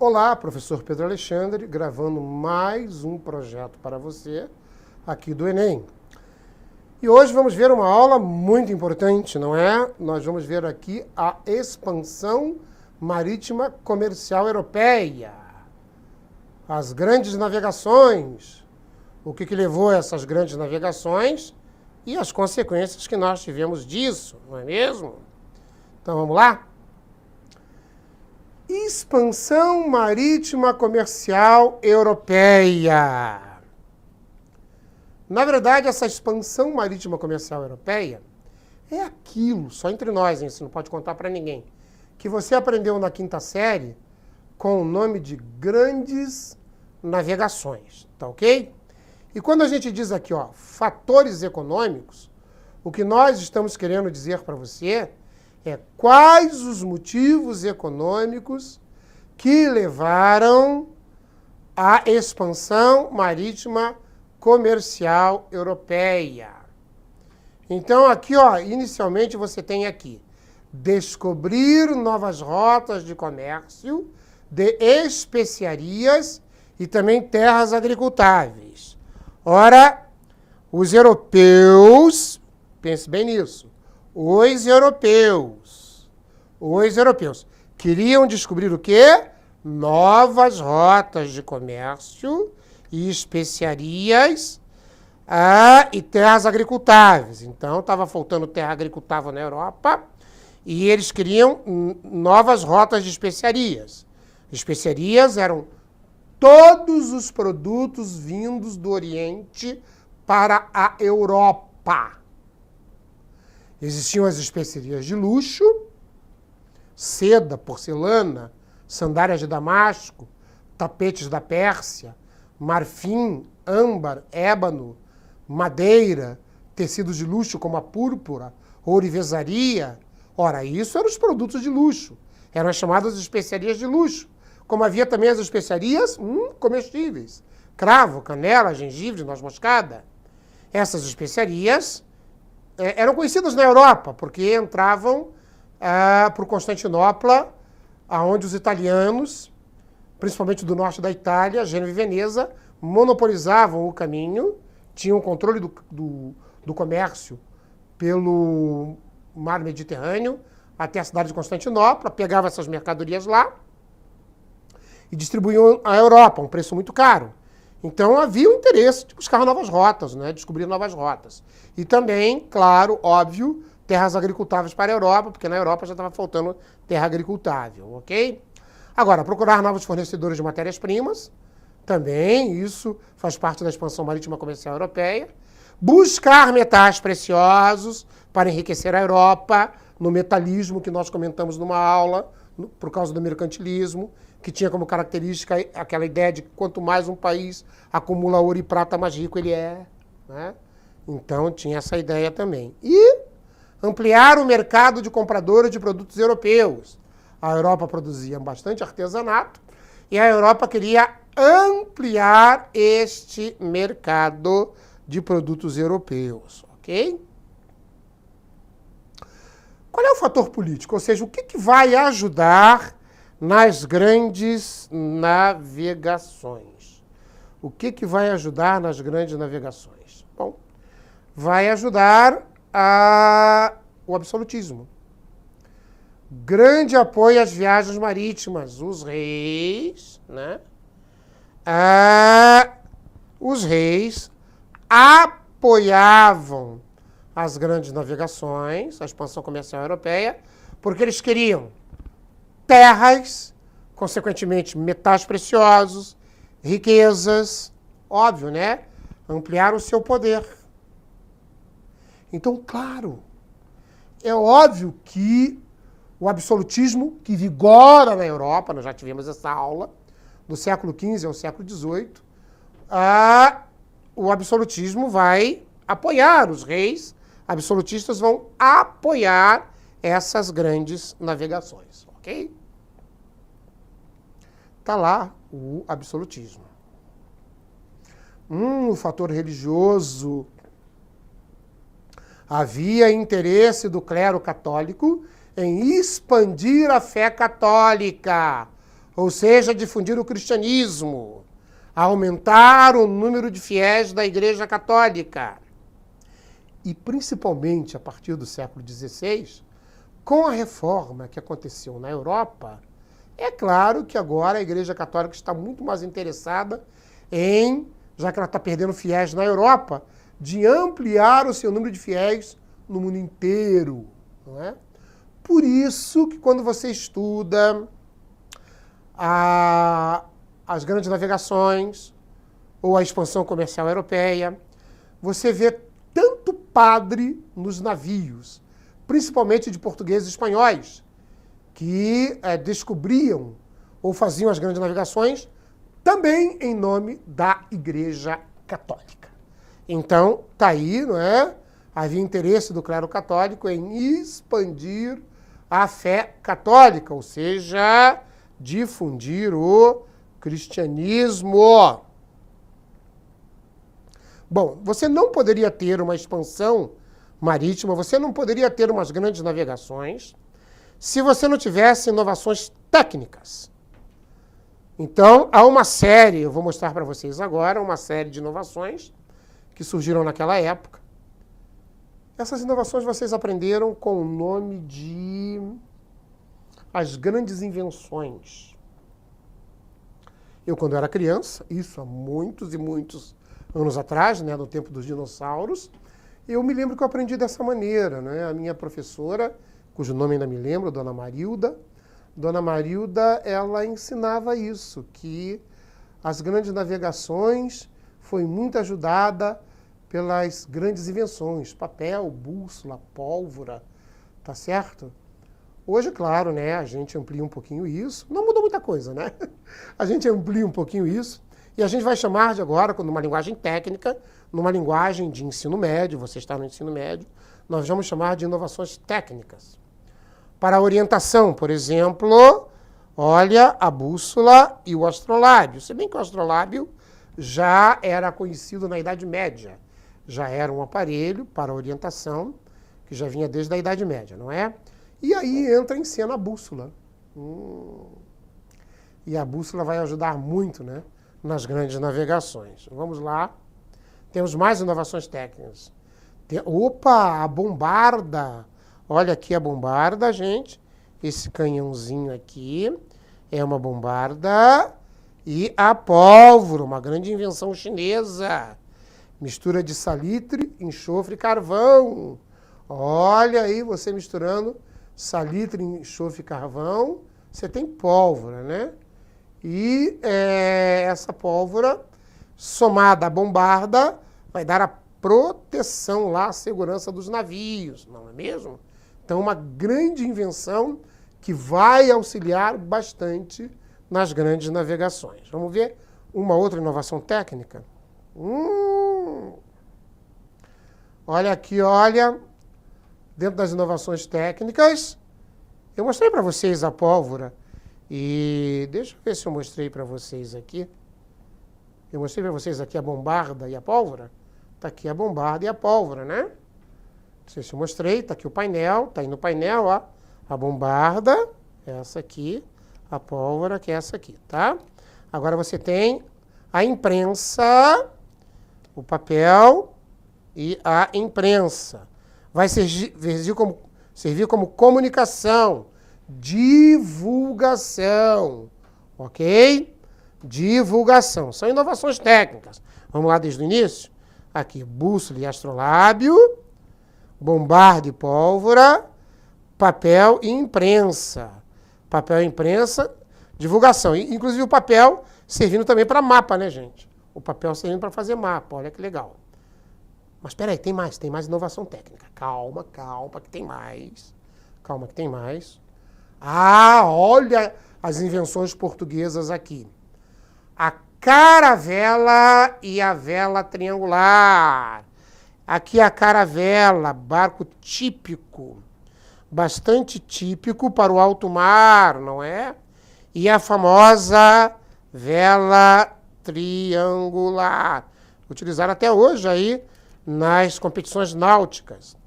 Olá, professor Pedro Alexandre, gravando mais um projeto para você aqui do Enem. E hoje vamos ver uma aula muito importante, não é? Nós vamos ver aqui a expansão marítima comercial europeia, as grandes navegações, o que levou a essas grandes navegações e as consequências que nós tivemos disso, não é mesmo? Então vamos lá? Expansão marítima comercial europeia. Na verdade, essa expansão marítima comercial europeia é aquilo, só entre nós, hein, você não pode contar para ninguém, que você aprendeu na quinta série com o nome de grandes navegações, tá ok? E quando a gente diz aqui, ó, fatores econômicos, o que nós estamos querendo dizer para você é quais os motivos econômicos que levaram à expansão marítima comercial europeia. Então, aqui, ó, inicialmente você tem aqui, descobrir novas rotas de comércio de especiarias e também terras agricultáveis. Ora, os europeus, pense bem nisso, os europeus queriam descobrir o quê? Novas rotas de comércio e especiarias e terras agricultáveis. Então, estava faltando terra agricultável na Europa e eles queriam novas rotas de especiarias. Especiarias eram todos os produtos vindos do Oriente para a Europa. Existiam as especiarias de luxo, seda, porcelana, sandálias de Damasco, tapetes da Pérsia, marfim, âmbar, ébano, madeira, tecidos de luxo como a púrpura, ourivesaria. Ora, isso eram os produtos de luxo. Eram as chamadas especiarias de luxo. Como havia também as especiarias comestíveis. Cravo, canela, gengibre, noz moscada. Essas especiarias eram conhecidas na Europa, porque entravam por Constantinopla, onde os italianos, principalmente do norte da Itália, Gênova e Veneza, monopolizavam o caminho, tinham o controle do comércio pelo mar Mediterrâneo até a cidade de Constantinopla, pegavam essas mercadorias lá e distribuíam à Europa, a um preço muito caro. Então havia o interesse de buscar novas rotas, né? Descobrir novas rotas. E também, claro, óbvio, terras agricultáveis para a Europa, porque na Europa já estava faltando terra agricultável, ok? Agora, procurar novos fornecedores de matérias-primas, também isso faz parte da expansão marítima comercial europeia. Buscar metais preciosos para enriquecer a Europa, no metalismo que nós comentamos numa aula, por causa do mercantilismo, que tinha como característica aquela ideia de que quanto mais um país acumula ouro e prata, mais rico ele é, né? Então tinha essa ideia também. E ampliar o mercado de compradores de produtos europeus. A Europa produzia bastante artesanato e a Europa queria ampliar este mercado de produtos europeus, ok? Qual é o fator político? Ou seja, o que vai ajudar nas grandes navegações? O que vai ajudar nas grandes navegações? Bom, vai ajudar o absolutismo. Grande apoio às viagens marítimas. Os reis, né? Os reis apoiavam as grandes navegações, a expansão comercial europeia, porque eles queriam terras, consequentemente metais preciosos, riquezas, óbvio, né? Ampliar o seu poder. Então, claro, é óbvio que o absolutismo que vigora na Europa, nós já tivemos essa aula, do século XV ao século XVIII, o absolutismo vai apoiar os reis, absolutistas vão apoiar essas grandes navegações, ok? Está lá o absolutismo. O fator religioso. Havia interesse do clero católico em expandir a fé católica. ou seja, difundir o cristianismo, aumentar o número de fiéis da Igreja Católica. E principalmente a partir do século XVI, com a reforma que aconteceu na Europa, é claro que agora a Igreja Católica está muito mais interessada em, já que ela está perdendo fiéis na Europa, de ampliar o seu número de fiéis no mundo inteiro, não é? Por isso que quando você estuda as grandes navegações ou a expansão comercial europeia, você vê tanto padre nos navios, principalmente de portugueses e espanhóis, que descobriam ou faziam as grandes navegações também em nome da Igreja Católica. Então, está aí, não é? Havia interesse do clero católico em expandir a fé católica, ou seja, difundir o cristianismo. Bom, você não poderia ter uma expansão marítima, você não poderia ter umas grandes navegações se você não tivesse inovações técnicas. Então, há uma série, eu vou mostrar para vocês agora, uma série de inovações que surgiram naquela época. Essas inovações vocês aprenderam com o nome de as grandes invenções. Eu, quando era criança, isso há muitos e muitos anos atrás, né, no tempo dos dinossauros, eu me lembro que eu aprendi dessa maneira, né? A minha professora, cujo nome ainda me lembro, Dona Marilda, ela ensinava isso, que as grandes navegações foi muito ajudada pelas grandes invenções, papel, bússola, pólvora, tá certo? Hoje, claro, né, a gente amplia um pouquinho isso, não mudou muita coisa, né? A gente amplia um pouquinho isso e a gente vai chamar de agora, numa linguagem técnica, numa linguagem de ensino médio, você está no ensino médio, nós vamos chamar de inovações técnicas. Para a orientação, por exemplo, olha a bússola e o astrolábio. Se bem que o astrolábio já era conhecido na Idade Média, já era um aparelho para orientação que já vinha desde a Idade Média, não é? E aí entra em cena a bússola. E a bússola vai ajudar muito, né, nas grandes navegações. Vamos lá. Temos mais inovações técnicas. Opa, a bombarda. Olha aqui a bombarda, gente. Esse canhãozinho aqui é uma bombarda. E a pólvora, uma grande invenção chinesa. Mistura de salitre, enxofre e carvão. Olha aí, você misturando salitre, enxofre e carvão, você tem pólvora, né? E essa pólvora, somada à bombarda, vai dar a proteção lá, a segurança dos navios, não é mesmo? Então, uma grande invenção que vai auxiliar bastante nas grandes navegações. Vamos ver uma outra inovação técnica? Olha aqui, olha, dentro das inovações técnicas, eu mostrei para vocês a pólvora e deixa eu ver se eu mostrei para vocês aqui. Eu mostrei para vocês aqui a bombarda e a pólvora. Está aqui a bombarda e a pólvora, né? Não sei se eu mostrei, está aqui o painel, está aí no painel, ó, a bombarda, essa aqui, a pólvora, que é essa aqui, tá? Agora você tem a imprensa, o papel e a imprensa. Vai servir como comunicação, divulgação, ok? Divulgação. São inovações técnicas. Vamos lá desde o início? Aqui, bússola e astrolábio, bombarda e pólvora, papel e imprensa. Papel e imprensa, divulgação. Inclusive o papel servindo também para mapa, né, gente? O papel servindo para fazer mapa, olha que legal. Mas espera aí, tem mais inovação técnica. Calma, que tem mais. Calma que tem mais. Ah, olha as invenções portuguesas aqui. A caravela e a vela triangular. Aqui a caravela, barco típico, bastante típico para o alto mar, não é? E a famosa vela triangular, utilizada até hoje aí nas competições náuticas.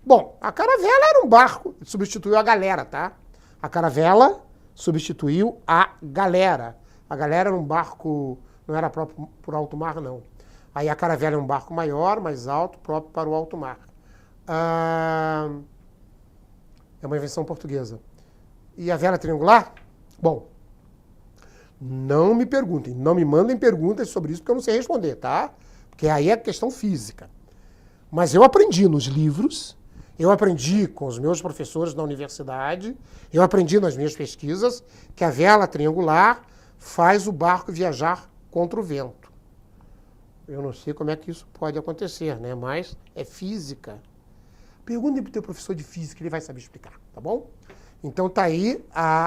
Bom, a caravela era um barco, substituiu a galera, tá? A caravela substituiu a galera. A galera era um barco, não era próprio por alto mar, não. Aí a caravela é um barco maior, mais alto, próprio para o alto mar. É uma invenção portuguesa. E a vela triangular? Bom, não me perguntem, não me mandem perguntas sobre isso, porque eu não sei responder, tá? Porque aí é questão física. Mas eu aprendi nos livros, eu aprendi com os meus professores na universidade, eu aprendi nas minhas pesquisas que a vela triangular faz o barco viajar contra o vento. Eu não sei como é que isso pode acontecer, né? Mas é física. Perguntem para o teu professor de física, ele vai saber explicar, tá bom? Então tá aí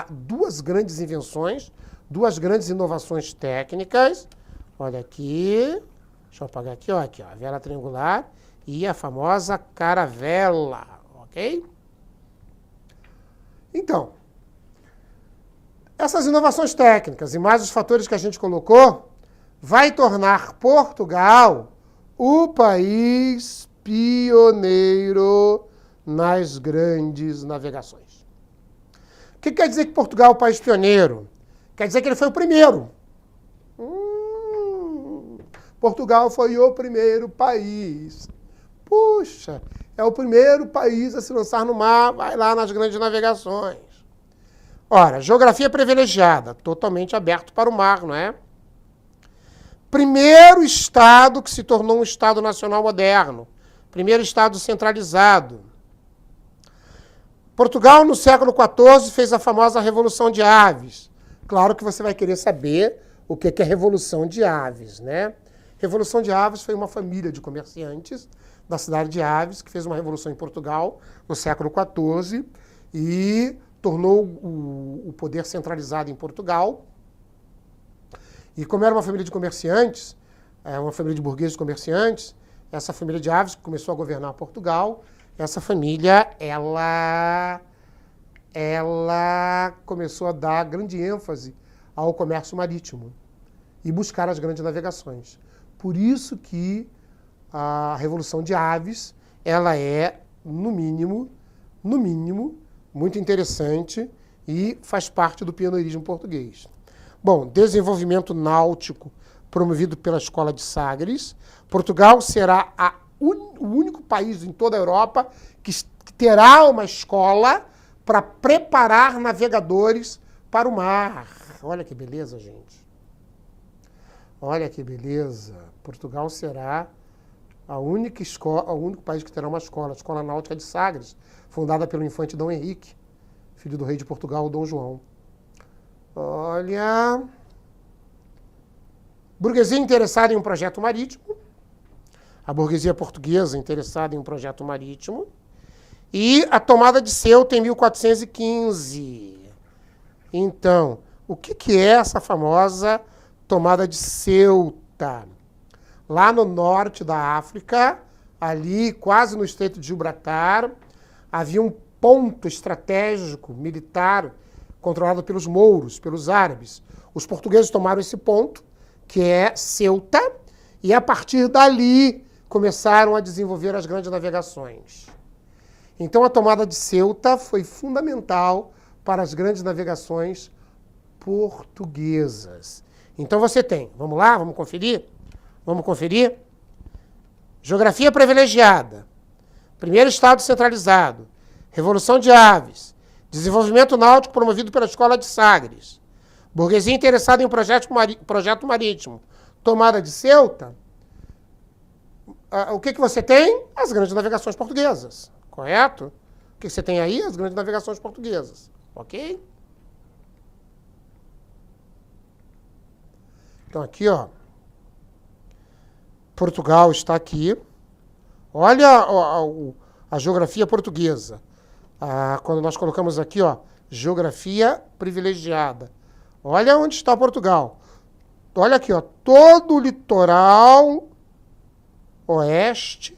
duas grandes invenções, duas grandes inovações técnicas. Olha aqui, deixa eu apagar aqui, ó, a vela triangular e a famosa caravela, ok? Então, essas inovações técnicas e mais os fatores que a gente colocou vai tornar Portugal o país pioneiro nas grandes navegações. O que quer dizer que Portugal é o país pioneiro? Quer dizer que ele foi o primeiro. Portugal foi o primeiro país. Puxa, é o primeiro país a se lançar no mar, vai lá nas grandes navegações. Ora, geografia privilegiada, totalmente aberto para o mar, não é? Primeiro estado que se tornou um estado nacional moderno. Primeiro estado centralizado. Portugal, no século XIV, fez a famosa Revolução de Aves. Claro que você vai querer saber o que é Revolução de Aves, né? Revolução de Aves foi uma família de comerciantes da cidade de Aves que fez uma revolução em Portugal no século XIV e tornou o poder centralizado em Portugal. E como era uma família de comerciantes, uma família de burgueses comerciantes, essa família de Aves que começou a governar Portugal, essa família, ela começou a dar grande ênfase ao comércio marítimo e buscar as grandes navegações. Por isso que a Revolução de Aves, ela é, no mínimo, muito interessante e faz parte do pioneirismo português. Bom, desenvolvimento náutico promovido pela Escola de Sagres. Portugal será o único país em toda a Europa que terá uma escola para preparar navegadores para o mar. Olha que beleza, gente. Olha que beleza. Portugal será o único país que terá uma escola, a Escola Náutica de Sagres, fundada pelo infante Dom Henrique, filho do rei de Portugal, Dom João. Olha... Burguesia interessada em um projeto marítimo. A burguesia portuguesa interessada em um projeto marítimo. E a tomada de Ceuta em 1415. Então, o que é essa famosa tomada de Ceuta? Lá no norte da África, ali quase no Estreito de Gibraltar, havia um ponto estratégico militar controlado pelos mouros, pelos árabes. Os portugueses tomaram esse ponto, que é Ceuta, e a partir dali começaram a desenvolver as grandes navegações. Então a tomada de Ceuta foi fundamental para as grandes navegações portuguesas. Então você tem, vamos lá, vamos conferir? Vamos conferir? Geografia privilegiada, primeiro estado centralizado, Revolução de Aves, desenvolvimento náutico promovido pela Escola de Sagres, burguesia interessada em um projeto marítimo, tomada de Ceuta. O que você tem? As grandes navegações portuguesas, correto? O que você tem aí? As grandes navegações portuguesas, ok? Então aqui, ó, Portugal está aqui. Olha a geografia portuguesa. Quando nós colocamos aqui, ó, geografia privilegiada. Olha onde está Portugal. Olha aqui, ó, todo o litoral oeste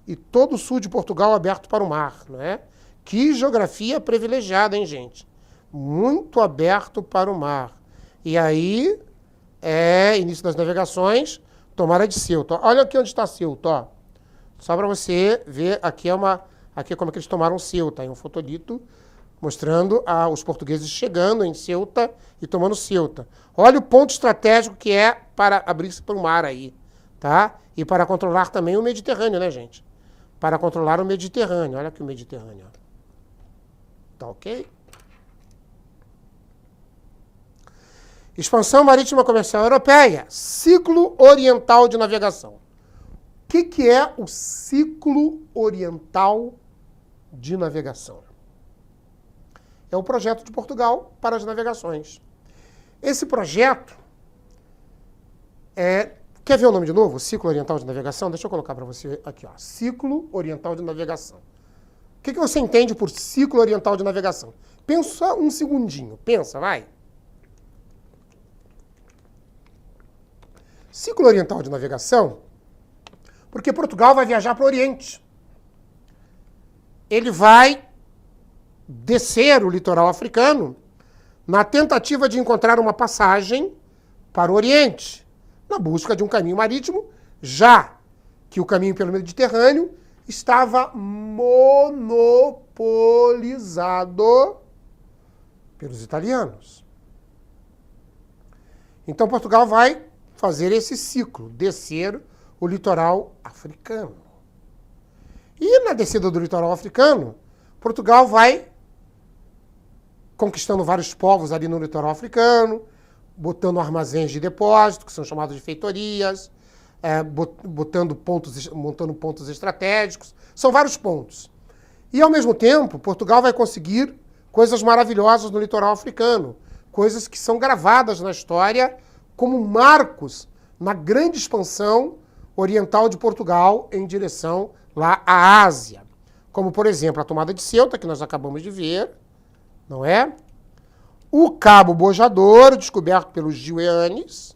e todo o sul de Portugal aberto para o mar, não é? Que geografia privilegiada, hein, gente? Muito aberto para o mar. E aí, início das navegações, tomada de Ceuta. Olha aqui onde está Ceuta, ó. Só para você ver, aqui é como é que eles tomaram Ceuta, em um fotolito mostrando os portugueses chegando em Ceuta e tomando Ceuta. Olha o ponto estratégico que é para abrir-se para o mar aí, tá? E para controlar também o Mediterrâneo, né, gente? Para controlar o Mediterrâneo. Olha aqui o Mediterrâneo. Tá ok? Expansão marítima comercial europeia. Ciclo oriental de navegação. O que é o ciclo oriental de navegação? É o projeto de Portugal para as navegações. Esse projeto Quer ver o nome de novo? Ciclo Oriental de Navegação? Deixa eu colocar para você aqui, ó. Ciclo Oriental de Navegação. O que você entende por Ciclo Oriental de Navegação? Pensa um segundinho. Pensa, vai. Ciclo Oriental de Navegação, porque Portugal vai viajar para o Oriente. Ele vai descer o litoral africano na tentativa de encontrar uma passagem para o Oriente, na busca de um caminho marítimo, já que o caminho pelo Mediterrâneo estava monopolizado pelos italianos. Então Portugal vai fazer esse ciclo, descer o litoral africano. E na descida do litoral africano, Portugal vai conquistando vários povos ali no litoral africano, botando armazéns de depósito, que são chamados de feitorias, montando pontos estratégicos. São vários pontos. E, ao mesmo tempo, Portugal vai conseguir coisas maravilhosas no litoral africano, coisas que são gravadas na história como marcos na grande expansão oriental de Portugal em direção lá à Ásia. Como, por exemplo, a tomada de Ceuta, que nós acabamos de ver, não é? O Cabo Bojador, descoberto pelos Giuanes.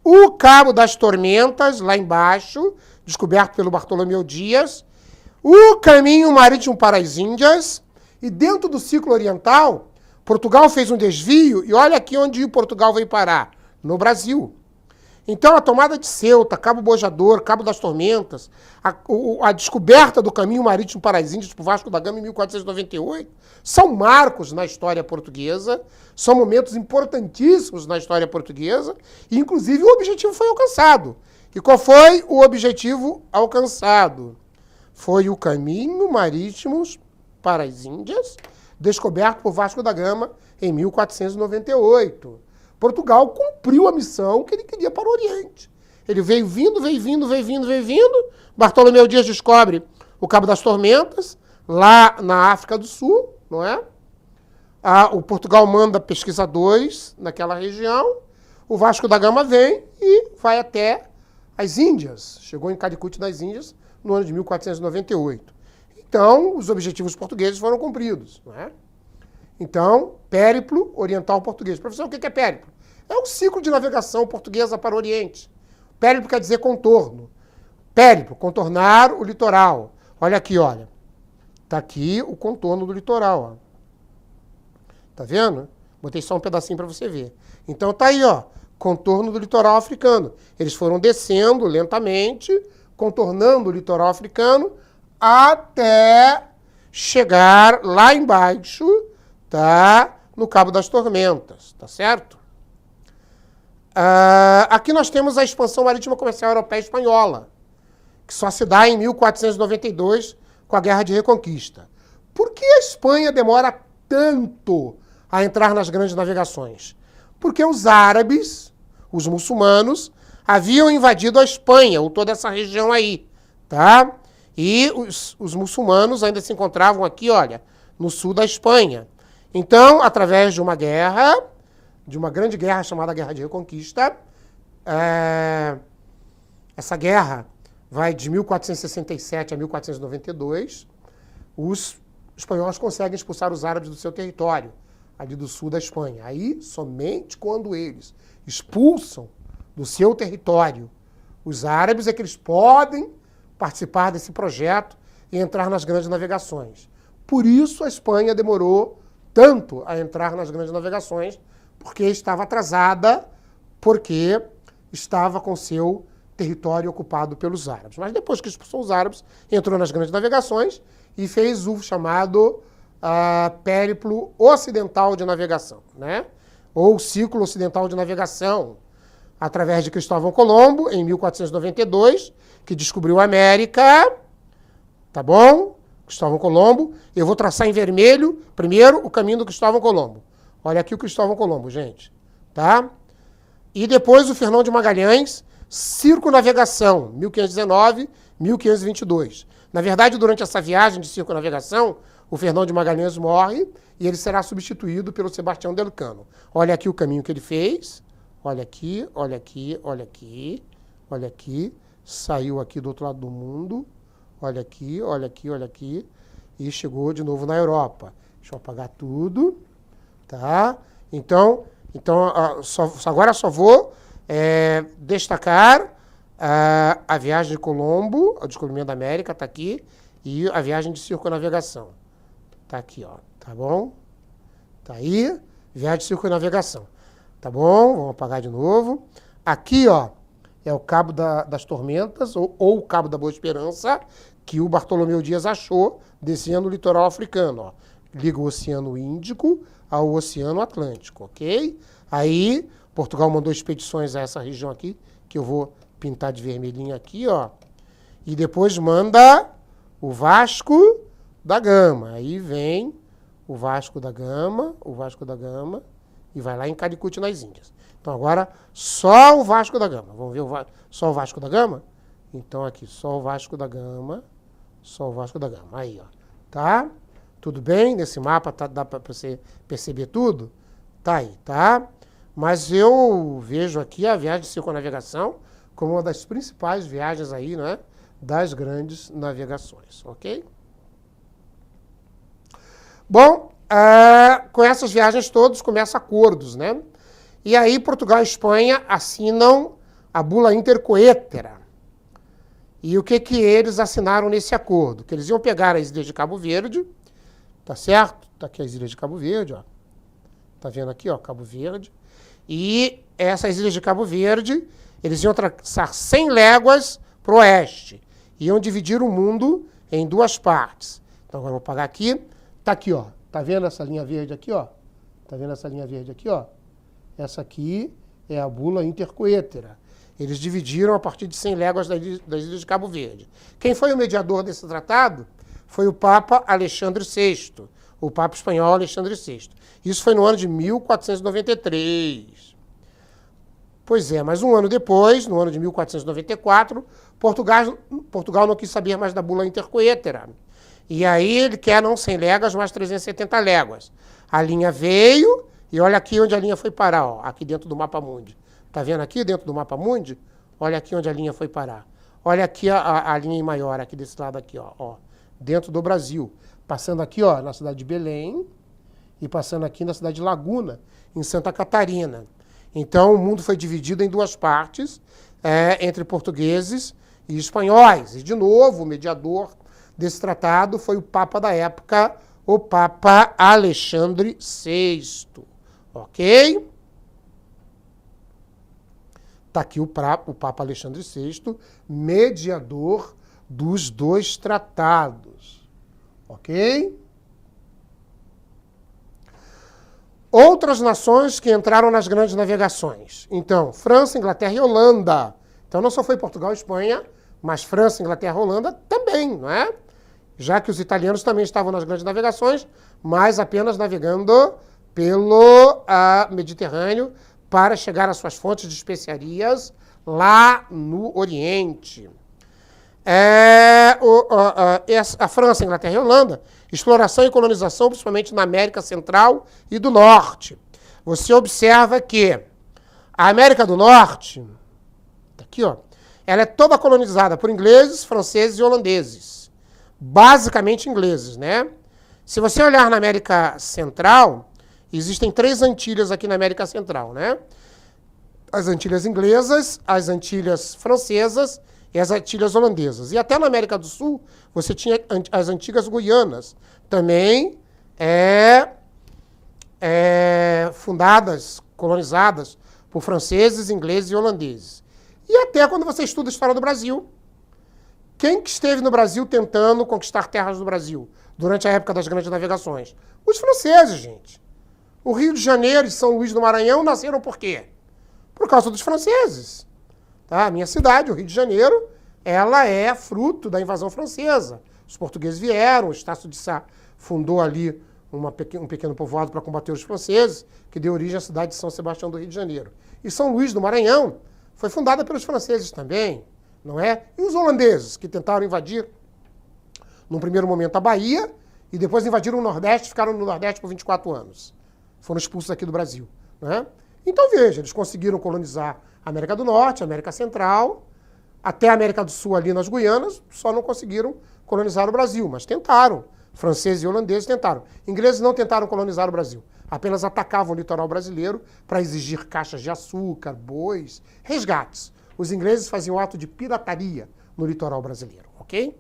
O Cabo das Tormentas, lá embaixo, descoberto pelo Bartolomeu Dias. O caminho marítimo para as Índias. E dentro do ciclo oriental, Portugal fez um desvio, e olha aqui onde Portugal veio parar, no Brasil. Então, a tomada de Ceuta, Cabo Bojador, Cabo das Tormentas, a descoberta do caminho marítimo para as Índias por Vasco da Gama em 1498, são marcos na história portuguesa, são momentos importantíssimos na história portuguesa, e, inclusive, o objetivo foi alcançado. E qual foi o objetivo alcançado? Foi o caminho marítimo para as Índias, descoberto por Vasco da Gama em 1498. Portugal cumpriu a missão que ele queria para o Oriente. Ele veio vindo. Bartolomeu Dias descobre o Cabo das Tormentas, lá na África do Sul, não é? O Portugal manda pesquisadores naquela região, o Vasco da Gama vem e vai até as Índias. Chegou em Calicut das Índias no ano de 1498. Então, os objetivos portugueses foram cumpridos, não é? Então, périplo oriental português. Professor, o que é périplo? É um ciclo de navegação portuguesa para o Oriente. Périplo quer dizer contorno. Périplo, contornar o litoral. Olha aqui, olha. Está aqui o contorno do litoral. Ó. Tá vendo? Botei só um pedacinho para você ver. Então tá aí, ó, contorno do litoral africano. Eles foram descendo lentamente, contornando o litoral africano, até chegar lá embaixo, tá? No Cabo das Tormentas, tá certo? Aqui nós temos a expansão marítima comercial europeia e espanhola, que só se dá em 1492 com a Guerra de Reconquista. Por que a Espanha demora tanto a entrar nas grandes navegações? Porque os árabes, os muçulmanos, haviam invadido a Espanha, ou toda essa região aí, tá? E os muçulmanos ainda se encontravam aqui, olha, no sul da Espanha. Então, através de uma guerra, de uma grande guerra chamada Guerra de Reconquista, essa guerra vai de 1467 a 1492, os espanhóis conseguem expulsar os árabes do seu território, ali do sul da Espanha. Aí, somente quando eles expulsam do seu território os árabes é que eles podem participar desse projeto e entrar nas grandes navegações. Por isso a Espanha demorou tanto a entrar nas grandes navegações, porque estava atrasada, porque estava com seu território ocupado pelos árabes. Mas depois que expulsou os árabes, entrou nas grandes navegações e fez o chamado périplo ocidental de navegação, né? Ou ciclo ocidental de navegação, através de Cristóvão Colombo, em 1492, que descobriu a América, tá bom? Cristóvão Colombo. Eu vou traçar em vermelho, primeiro, o caminho do Cristóvão Colombo. Olha aqui o Cristóvão Colombo, gente, tá? E depois o Fernão de Magalhães, circunnavegação, 1519, 1522. Na verdade, durante essa viagem de circunnavegação, o Fernão de Magalhães morre e ele será substituído pelo Sebastião de Elcano. Olha aqui o caminho que ele fez. Olha aqui, olha aqui, olha aqui, olha aqui. Saiu aqui do outro lado do mundo. Olha aqui, olha aqui, olha aqui. E chegou de novo na Europa. Deixa eu apagar tudo. Tá? Então agora só vou destacar a viagem de Colombo, o descobrimento da América, está aqui, e a viagem de circunnavegação. Está aqui, ó, tá bom? Tá aí, viagem de circunnavegação. Tá bom? Vamos apagar de novo. Aqui, ó, é o Cabo das Tormentas, ou o Cabo da Boa Esperança, que o Bartolomeu Dias achou descendo o litoral africano, ó. Liga o Oceano Índico ao Oceano Atlântico, ok? Aí, Portugal mandou expedições a essa região aqui, que eu vou pintar de vermelhinho aqui, ó. E depois manda o Vasco da Gama. Aí vem o Vasco da Gama, e vai lá em Calicut, nas Índias. Então agora, só o Vasco da Gama. Vamos ver só o Vasco da Gama? Então aqui, só o Vasco da Gama, Aí, ó. Tá? Tudo bem? Nesse mapa dá para você perceber tudo? Tá aí, tá? Mas eu vejo aqui a viagem de circunnavegação como uma das principais viagens aí, né? Das grandes navegações, ok? Bom, com essas viagens todas começam acordos, né? E aí Portugal e Espanha assinam a Bula Intercoetera. E o que eles assinaram nesse acordo? Que eles iam pegar as ilhas de Cabo Verde, tá certo? Tá aqui as ilhas de Cabo Verde, ó. Tá vendo aqui, ó, Cabo Verde. E essas ilhas de Cabo Verde, eles iam traçar 100 léguas para o oeste. Iam dividir o mundo em duas partes. Então agora eu vou apagar aqui. Tá aqui, ó. Tá vendo essa linha verde aqui, ó? Tá vendo essa linha verde aqui, ó? Essa aqui é a Bula Intercoetera. Eles dividiram a partir de 100 léguas das ilhas de Cabo Verde. Quem foi o mediador desse tratado? Foi o Papa Alexandre VI, o Papa espanhol Alexandre VI. Isso foi no ano de 1493. Pois é, mas um ano depois, no ano de 1494, Portugal não quis saber mais da Bula Intercoetera. E aí ele quer não 100 léguas, mas 370 léguas. A linha veio, e olha aqui onde a linha foi parar, ó, aqui dentro do Mapa Mundi. Tá vendo aqui dentro do Mapa Mundi? Olha aqui onde a linha foi parar. Olha aqui a linha maior, aqui desse lado aqui, ó, dentro do Brasil. Passando aqui, ó, na cidade de Belém e passando aqui na cidade de Laguna, em Santa Catarina. Então o mundo foi dividido em duas partes, entre portugueses e espanhóis. E de novo, o mediador desse tratado foi o Papa da época, o Papa Alexandre VI. Ok? Está aqui o Papa Alexandre VI, mediador dos dois tratados. Ok? Outras nações que entraram nas grandes navegações. Então, França, Inglaterra e Holanda. Então não só foi Portugal e Espanha, mas França, Inglaterra e Holanda também, não é? Já que os italianos também estavam nas grandes navegações, mas apenas navegando pelo Mediterrâneo para chegar às suas fontes de especiarias lá no Oriente. A França, Inglaterra e Holanda, exploração e colonização, principalmente na América Central e do Norte. Você observa que a América do Norte, aqui, ó, ela é toda colonizada por ingleses, franceses e holandeses. Basicamente ingleses, né? Se você olhar na América Central, existem 3 Antilhas aqui na América Central, né? As Antilhas inglesas, as Antilhas francesas e as Antilhas holandesas. E até na América do Sul, você tinha as antigas Guianas, também fundadas, colonizadas por franceses, ingleses e holandeses. E até quando você estuda a história do Brasil, quem que esteve no Brasil tentando conquistar terras do Brasil? durante a época das grandes navegações? Os franceses, gente. O Rio de Janeiro e São Luís do Maranhão nasceram por quê? Por causa dos franceses. Tá? A minha cidade, o Rio de Janeiro, ela é fruto da invasão francesa. Os portugueses vieram, o Estácio de Sá fundou ali um pequeno povoado para combater os franceses, que deu origem à cidade de São Sebastião do Rio de Janeiro. E São Luís do Maranhão foi fundada pelos franceses também, não é? E os holandeses, que tentaram invadir, num primeiro momento, a Bahia, e depois invadiram o Nordeste, ficaram no Nordeste por 24 anos. Foram expulsos aqui do Brasil. Né? Então, veja, eles conseguiram colonizar a América do Norte, a América Central, até a América do Sul ali nas Guianas, só não conseguiram colonizar o Brasil, mas tentaram. Franceses e holandeses tentaram. Ingleses não tentaram colonizar o Brasil. Apenas atacavam o litoral brasileiro para exigir caixas de açúcar, bois, resgates. Os ingleses faziam ato de pirataria no litoral brasileiro, ok?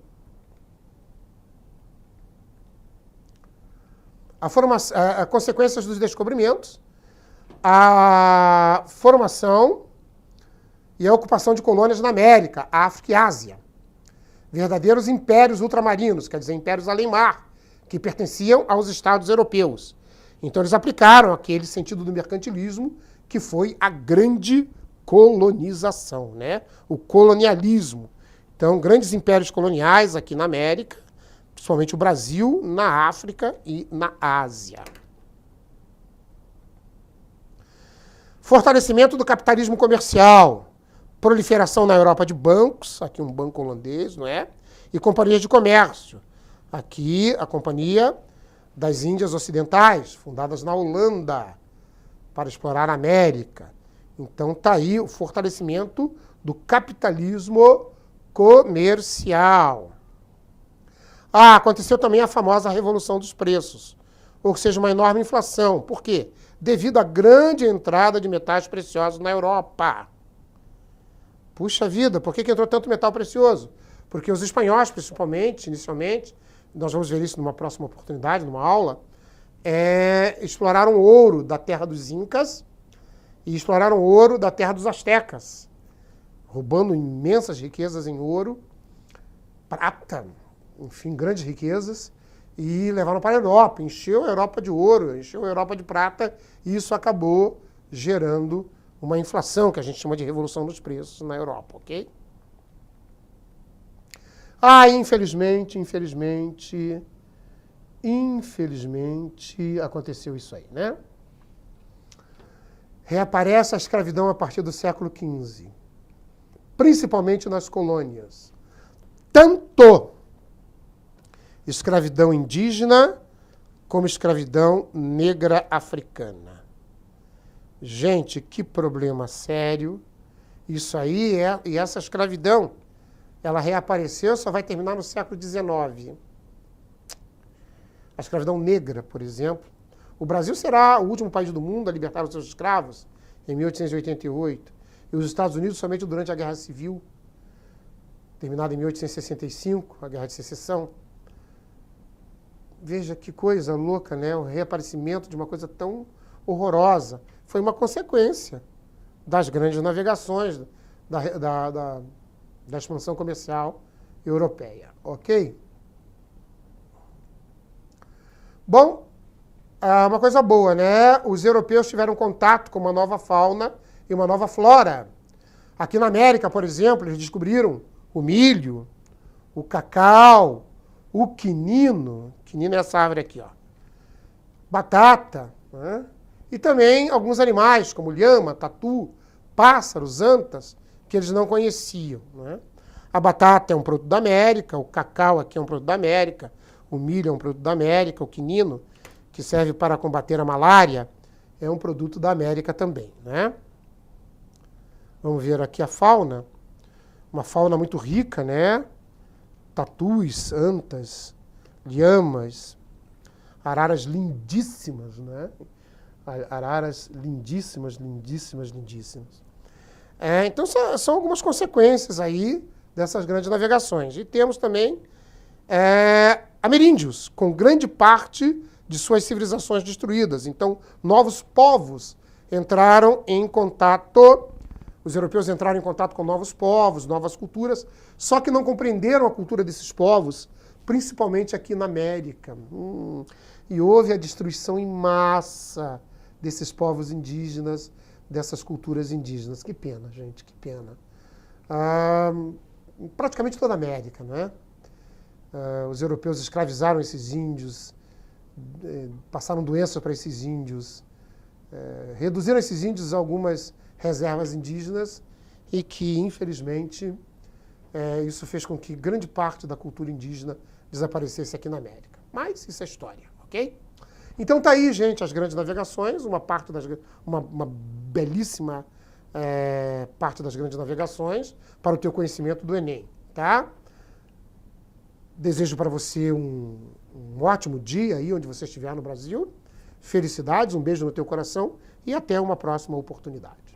Consequências dos descobrimentos, a formação e a ocupação de colônias na América, África e Ásia. Verdadeiros impérios ultramarinos, quer dizer, impérios além-mar, que pertenciam aos estados europeus. Então eles aplicaram aquele sentido do mercantilismo que foi a grande colonização, né? O colonialismo. Então, grandes impérios coloniais aqui na América, principalmente o Brasil, na África e na Ásia. Fortalecimento do capitalismo comercial. Proliferação na Europa de bancos, aqui um banco holandês, não é? E companhias de comércio. Aqui a Companhia das Índias Ocidentais, fundadas na Holanda, para explorar a América. Então está aí o fortalecimento do capitalismo comercial. Aconteceu também a famosa Revolução dos Preços, ou seja, uma enorme inflação. Por quê? Devido à grande entrada de metais preciosos na Europa. Puxa vida, por que entrou tanto metal precioso? Porque os espanhóis, principalmente, inicialmente, nós vamos ver isso numa próxima oportunidade, numa aula, exploraram o ouro da terra dos Incas e exploraram o ouro da terra dos Astecas, roubando imensas riquezas em ouro, prata, enfim, grandes riquezas, e levaram para a Europa, encheu a Europa de ouro, encheu a Europa de prata, e isso acabou gerando uma inflação, que a gente chama de revolução dos preços na Europa, ok? Infelizmente, aconteceu isso aí, né? Reaparece a escravidão a partir do século XV, principalmente nas colônias. Tanto escravidão indígena como escravidão negra africana. Gente, que problema sério. Isso aí e essa escravidão, ela reapareceu, só vai terminar no século XIX. A escravidão negra, por exemplo. O Brasil será o último país do mundo a libertar os seus escravos, em 1888. E os Estados Unidos somente durante a Guerra Civil, terminada em 1865, a Guerra de Secessão. Veja que coisa louca, né? O reaparecimento de uma coisa tão horrorosa. Foi uma consequência das grandes navegações, da expansão comercial europeia, ok? Bom, uma coisa boa, né? Os europeus tiveram contato com uma nova fauna e uma nova flora. Aqui na América, por exemplo, eles descobriram o milho, o cacau, o quinino. Quinino é essa árvore aqui, ó. Batata, né? E também alguns animais, como lhama, tatu, pássaros, antas, que eles não conheciam, né? A batata é um produto da América, o cacau aqui é um produto da América, o milho é um produto da América, o quinino, que serve para combater a malária, é um produto da América também, né? Vamos ver aqui a fauna. Uma fauna muito rica, né? Tatus, antas, lhamas, araras lindíssimas, né? Araras lindíssimas, lindíssimas, lindíssimas. Então, são algumas consequências aí dessas grandes navegações. E temos também ameríndios, com grande parte de suas civilizações destruídas. Então, novos povos entraram em contato, os europeus entraram em contato com novos povos, novas culturas, só que não compreenderam a cultura desses povos principalmente aqui na América. E houve a destruição em massa desses povos indígenas, dessas culturas indígenas. Que pena, gente, que pena. Praticamente toda a América, não é? Os europeus escravizaram esses índios, passaram doenças para esses índios, reduziram esses índios a algumas reservas indígenas e que, infelizmente, isso fez com que grande parte da cultura indígena desaparecesse aqui na América. Mas isso é história, ok? Então tá aí, gente, as grandes navegações, uma belíssima parte das grandes navegações para o teu conhecimento do Enem, tá? Desejo para você um ótimo dia aí onde você estiver no Brasil. Felicidades, um beijo no teu coração e até uma próxima oportunidade.